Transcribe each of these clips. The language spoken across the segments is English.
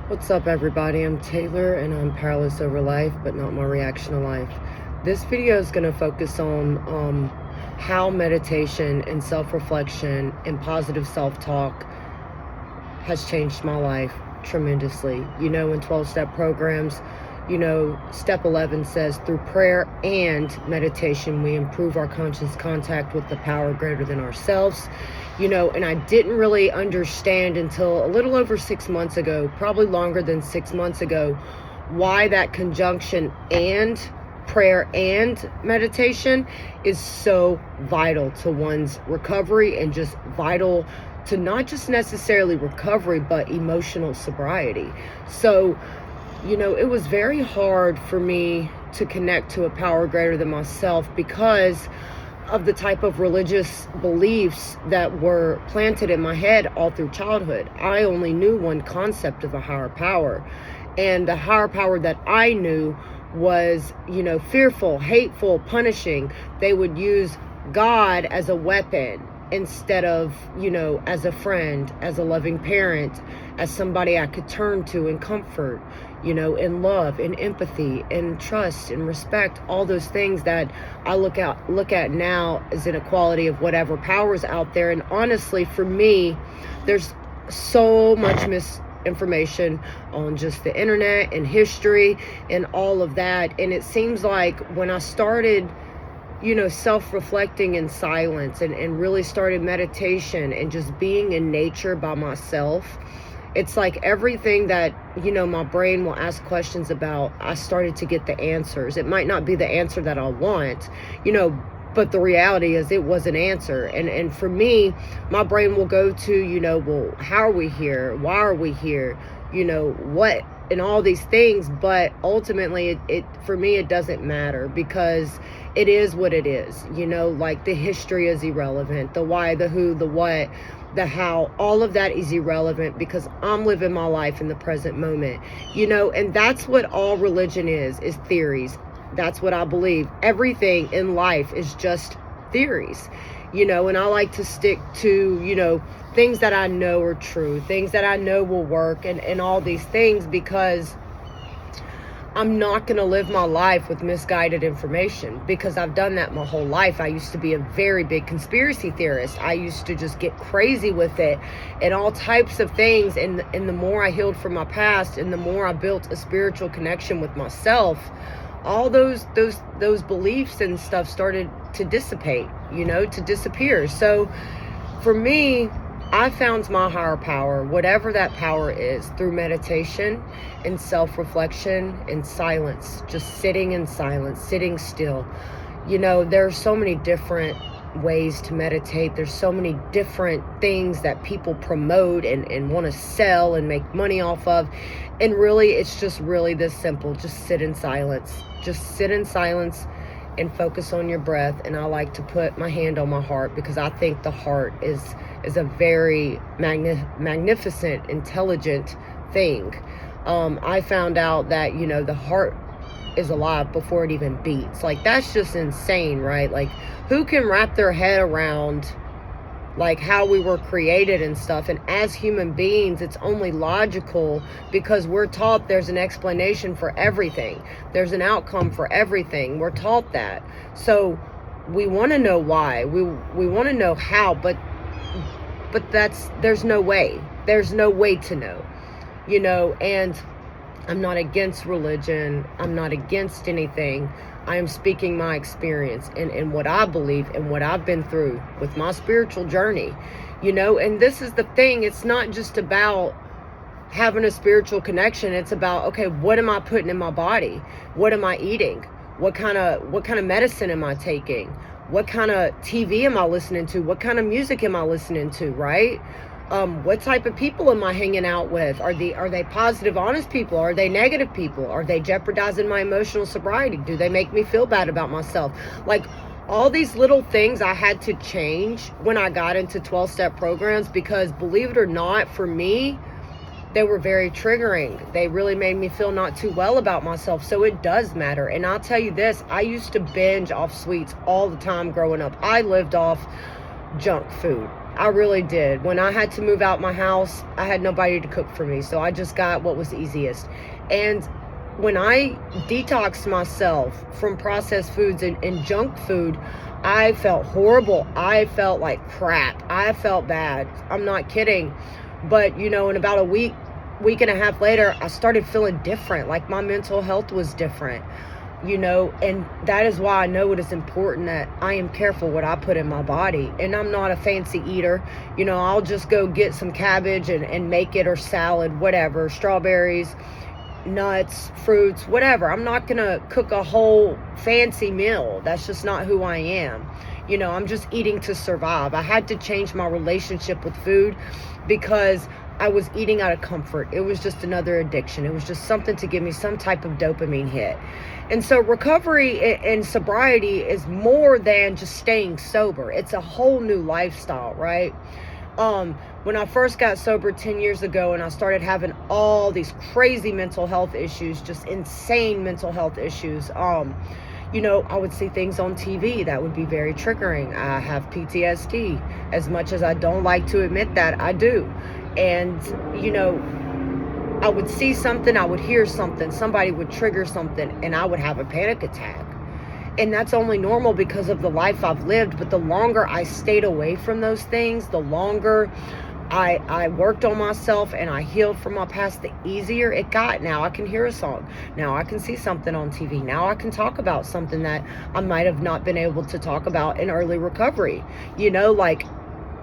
What's up, everybody? I'm Taylor and I'm powerless over life, but not my reaction to life. This video is going to focus on how meditation and self-reflection and positive self-talk has changed my life tremendously. You know, in 12-step programs, step 11 says, through prayer and meditation, we improve our conscious contact with the power greater than ourselves. And I didn't really understand until a little over 6 months ago, probably longer than 6 months ago, why that conjunction and prayer and meditation is so vital to one's recovery, and just vital to not just necessarily recovery, but emotional sobriety. So, it was very hard for me to connect to a power greater than myself because of the type of religious beliefs that were planted in my head all through childhood. I only knew one concept of a higher power, and the higher power that I knew was, fearful, hateful, punishing. They would use God as a weapon instead of, as a friend, as a loving parent, as somebody I could turn to and comfort, in love, in empathy, in trust, in respect, all those things that I look at now as inequality of whatever power is out there. And honestly, for me, there's so much misinformation on just the internet and history and all of that. And it seems like when I started self-reflecting in silence and really started meditation and just being in nature by myself, it's like everything that, my brain will ask questions about, I started to get the answers. It might not be the answer that I want, but the reality is it was an answer. And for me, my brain will go to, well, how are we here? Why are we here? What? And all these things. But ultimately, it for me, it doesn't matter, because it is what it is. Like the history is irrelevant. The why, the who, the what, the how, all of that is irrelevant, because I'm living my life in the present moment. And that's what all religion is theories. That's what I believe. Everything in life is just theories, and I like to stick to, things that I know are true, things that I know will work, and all these things, because I'm not going to live my life with misguided information, because I've done that my whole life. I used to be a very big conspiracy theorist. I used to just get crazy with it and all types of things. And the more I healed from my past, and the more I built a spiritual connection with myself, all those beliefs and stuff started to dissipate, to disappear. So for me, I found my higher power, whatever that power is, through meditation and self-reflection and silence, just sitting in silence, sitting still. There are so many different ways to meditate. There's so many different things that people promote and want to sell and make money off of. And really, it's just really this simple. Just sit in silence. Just sit in silence and focus on your breath. And I like to put my hand on my heart, because I think the heart is a very magnificent, intelligent thing. I found out that, the heart is alive before it even beats. Like, that's just insane, right? Like, who can wrap their head around like how we were created and stuff? And as human beings, it's only logical, because we're taught there's an explanation for everything. There's an outcome for everything. We're taught that. So we want to know why. We want to know how, but there's no way. There's no way to know, and I'm not against religion. I'm not against anything. I am speaking my experience and what I believe and what I've been through with my spiritual journey, and this is the thing. It's not just about having a spiritual connection. It's about, okay, what am I putting in my body? What am I eating? What kind of medicine am I taking? What kind of TV am I listening to? What kind of music am I listening to, right? What type of people am I hanging out with? Are they positive, honest people? Are they negative people? Are they jeopardizing my emotional sobriety? Do they make me feel bad about myself? Like, all these little things I had to change when I got into 12-step programs, because believe it or not, for me, they were very triggering. They really made me feel not too well about myself. So it does matter. And I'll tell you this, I used to binge off sweets all the time growing up. I lived off junk food. I really did. When I had to move out my house, I had nobody to cook for me. So I just got what was easiest. And when I detoxed myself from processed foods and junk food, I felt horrible. I felt like crap. I felt bad. I'm not kidding. But, in about a week and a half later, I started feeling different. Like my mental health was different, and that is why I know it is important that I am careful what I put in my body. And I'm not a fancy eater. I'll just go get some cabbage and make it, or salad, whatever, strawberries, nuts, fruits, whatever. I'm not gonna cook a whole fancy meal. That's just not who I am. I'm just eating to survive. I had to change my relationship with food because I was eating out of comfort. It was just another addiction. It was just something to give me some type of dopamine hit. And so recovery and sobriety is more than just staying sober. It's a whole new lifestyle, right? When I first got sober 10 years ago and I started having all these crazy mental health issues, just insane mental health issues, I would see things on TV that would be very triggering. I have PTSD. As much as I don't like to admit that, I do. And, I would see something, I would hear something, somebody would trigger something, and I would have a panic attack. And that's only normal because of the life I've lived. But the longer I stayed away from those things, the longer I worked on myself and I healed from my past, the easier it got. Now I can hear a song. Now I can see something on TV. Now I can talk about something that I might have not been able to talk about in early recovery. Like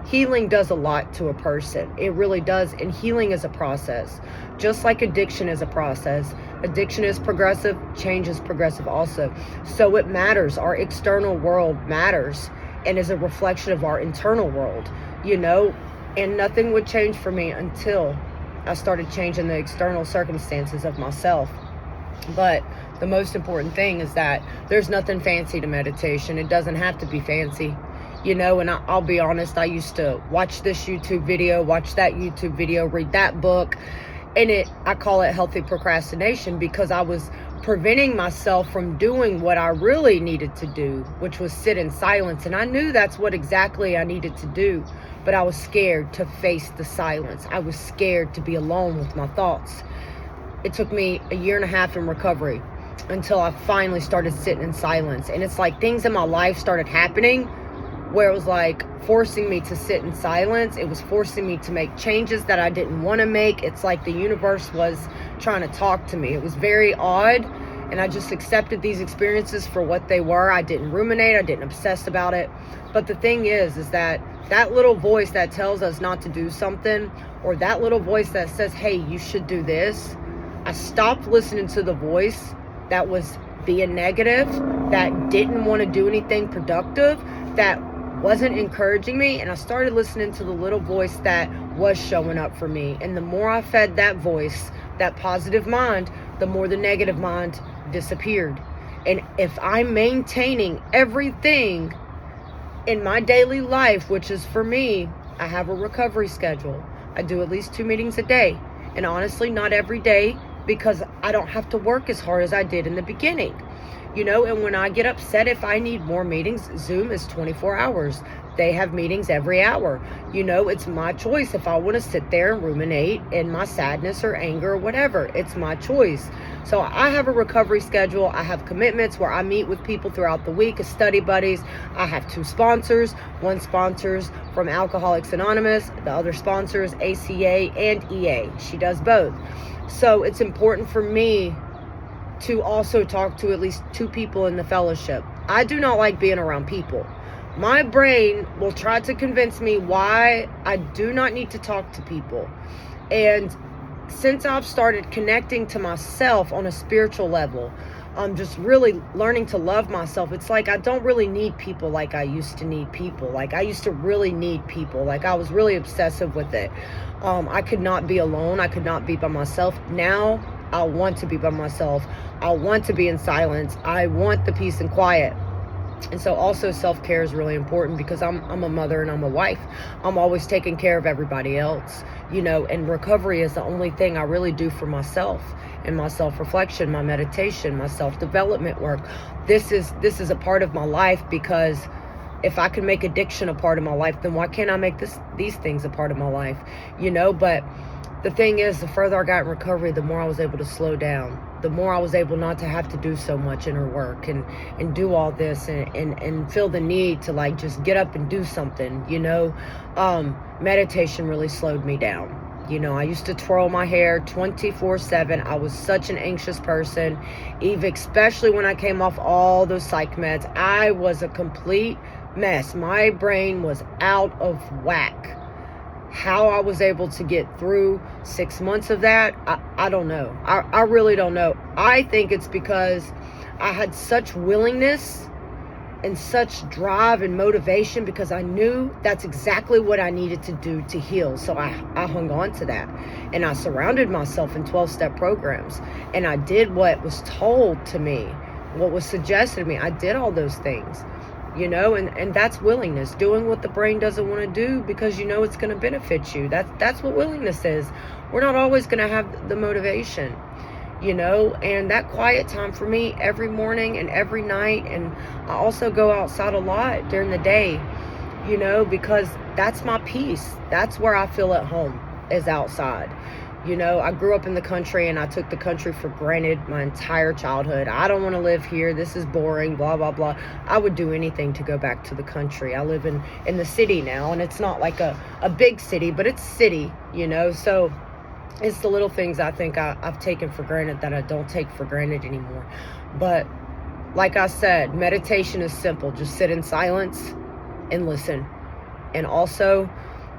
healing does a lot to a person. It really does. And healing is a process. Just like addiction is a process. Addiction is progressive. Change is progressive also. So it matters. Our external world matters and is a reflection of our internal world, and nothing would change for me until I started changing the external circumstances of myself. But the most important thing is that there's nothing fancy to meditation. It doesn't have to be fancy. And I'll be honest, I used to watch this YouTube video, watch that YouTube video, read that book, and I call it healthy procrastination because I was preventing myself from doing what I really needed to do, which was sit in silence. And I knew that's what exactly I needed to do, but I was scared to face the silence. I was scared to be alone with my thoughts. It took me a year and a half in recovery until I finally started sitting in silence. And it's like things in my life started happening where it was like forcing me to sit in silence. It was forcing me to make changes that I didn't want to make. It's like the universe was trying to talk to me. It was very odd, and I just accepted these experiences for what they were. I didn't ruminate. I didn't obsess about it. But the thing is that little voice that tells us not to do something, or that little voice that says, hey, you should do this, I stopped listening to the voice that was being negative, that didn't want to do anything productive, that wasn't encouraging me, and I started listening to the little voice that was showing up for me. And the more I fed that voice, that positive mind, the more the negative mind disappeared. And if I'm maintaining everything in my daily life, which is for me, I have a recovery schedule. I do at least 2 meetings a day. And honestly, not every day, because I don't have to work as hard as I did in the beginning. And when I get upset, if I need more meetings, Zoom is 24 hours. They have meetings every hour. It's my choice if I want to sit there and ruminate in my sadness or anger or whatever. It's my choice. So I have a recovery schedule. I have commitments where I meet with people throughout the week as study buddies. I have 2 sponsors. One sponsors from Alcoholics Anonymous. The other sponsors ACA and EA. She does both. So it's important for me to also talk to at least 2 people in the fellowship. I do not like being around people. My brain will try to convince me why I do not need to talk to people. And since I've started connecting to myself on a spiritual level, I'm just really learning to love myself. It's like I don't really need people like I used to need people. Like I used to really need people. Like I was really obsessive with it. I could not be alone. I could not be by myself. Now I want to be by myself. I want to be in silence. I want the peace and quiet. And so also self-care is really important because I'm a mother and I'm a wife. I'm always taking care of everybody else, and recovery is the only thing I really do for myself, and my self-reflection, my meditation, my self-development work. This is a part of my life because If I can make addiction a part of my life, then why can't I make these things a part of my life? But the thing is, the further I got in recovery, the more I was able to slow down, the more I was able not to have to do so much inner work and do all this and feel the need to like just get up and do something. Meditation really slowed me down. I used to twirl my hair 24/7. I was such an anxious person, especially when I came off all those psych meds. I was a complete mess. My brain was out of whack. How I was able to get through 6 months of that, I don't know. I really don't know. I think it's because I had such willingness and such drive and motivation, because I knew that's exactly what I needed to do to heal. So I hung on to that, and I surrounded myself in 12-step programs, and I did what was told to me, what was suggested to me. I did all those things, and that's willingness, doing what the brain doesn't want to do because it's going to benefit you. That's what willingness is. We're not always going to have the motivation. And that quiet time for me every morning and every night. And I also go outside a lot during the day, because that's my peace. That's where I feel at home, is outside. I grew up in the country, and I took the country for granted my entire childhood. I don't want to live here. This is boring, blah, blah, blah. I would do anything to go back to the country. I live in the city now, and it's not like a big city, but it's city, so it's the little things I think I've taken for granted that I don't take for granted anymore. But like I said, meditation is simple. Just sit in silence and listen. And also,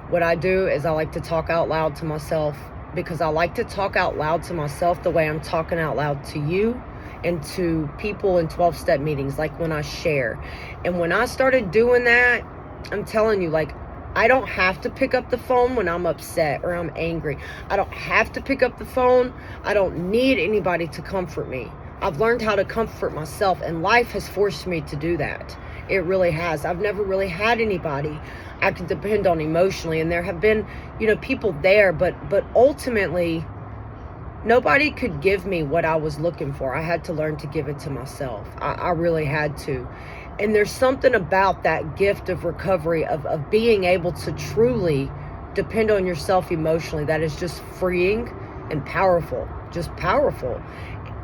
what I do is I like to talk out loud to myself, because I like to talk out loud to myself the way I'm talking out loud to you and to people in 12-step meetings, like when I share. And when I started doing that, I'm telling you, like, I don't have to pick up the phone when I'm upset or I'm angry. I don't have to pick up the phone. I don't need anybody to comfort me. I've learned how to comfort myself, and life has forced me to do that. It really has. I've never really had anybody I could depend on emotionally, and there have been, people there, but ultimately, nobody could give me what I was looking for. I had to learn to give it to myself. I really had to. And there's something about that gift of recovery, of being able to truly depend on yourself emotionally, that is just freeing and powerful, just powerful.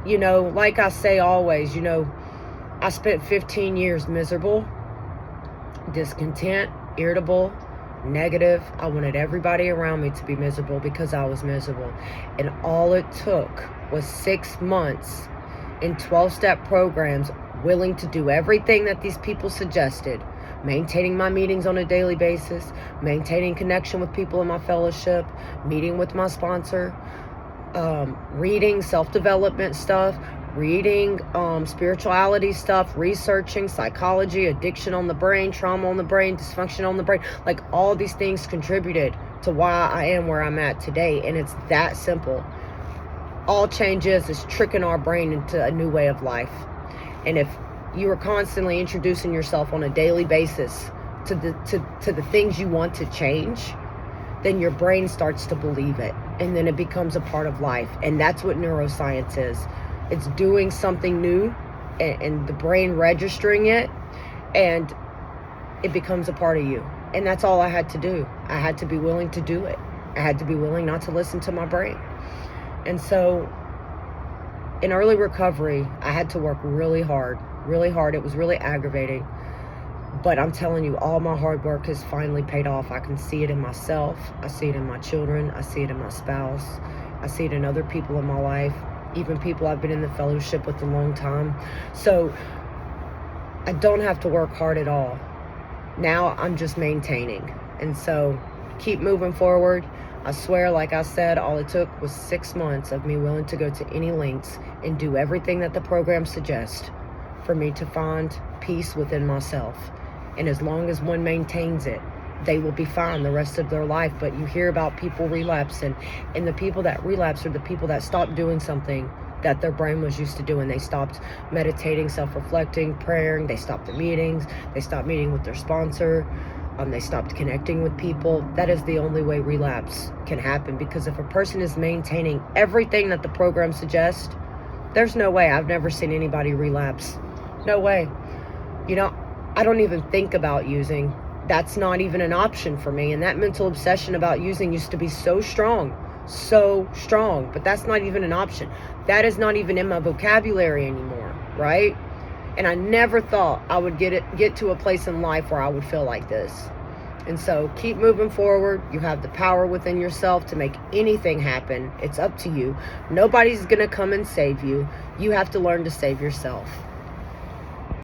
Like I say always, I spent 15 years miserable, discontent, irritable, negative. I wanted everybody around me to be miserable because I was miserable. And all it took was 6 months in 12-step programs, willing to do everything that these people suggested, maintaining my meetings on a daily basis, maintaining connection with people in my fellowship, meeting with my sponsor, reading self-development stuff, reading spirituality stuff, researching psychology, addiction on the brain, trauma on the brain, dysfunction on the brain. Like, all these things contributed to why I am where I'm at today. And it's that simple. All change is tricking our brain into a new way of life. And if you are constantly introducing yourself on a daily basis to the things you want to change, then your brain starts to believe it, and then it becomes a part of life. And that's what neuroscience is. It's doing something new, and the brain registering it, and it becomes a part of you. And that's all I had to do. I had to be willing to do it. I had to be willing not to listen to my brain. And so in early recovery, I had to work really hard. It was really aggravating. But I'm telling you, all my hard work has finally paid off. I can see it in myself. I see it in my children. I see it in my spouse. I see it in other people in my life, even people I've been in the fellowship with a long time. So I don't have to work hard at all. Now I'm just maintaining. And so keep moving forward. I swear, like I said, all it took was 6 months of me willing to go to any lengths and do everything that the program suggests for me to find peace within myself. And as long as one maintains it, they will be fine the rest of their life. But you hear about people relapsing, and the people that relapse are the people that stopped doing something that their brain was used to doing. They stopped meditating, self-reflecting, praying. They stopped the meetings. They stopped meeting with their sponsor. They stopped connecting with people. That is the only way relapse can happen, because if a person is maintaining everything that the program suggests, there's no way. I've never seen anybody relapse. No way. I don't even think about using. That's not even an option for me. And that mental obsession about using used to be so strong, but that's not even an option. That is not even in my vocabulary anymore, right? And I never thought I would get to a place in life where I would feel like this. And so keep moving forward. You have the power within yourself to make anything happen. It's up to you. Nobody's going to come and save you. You have to learn to save yourself.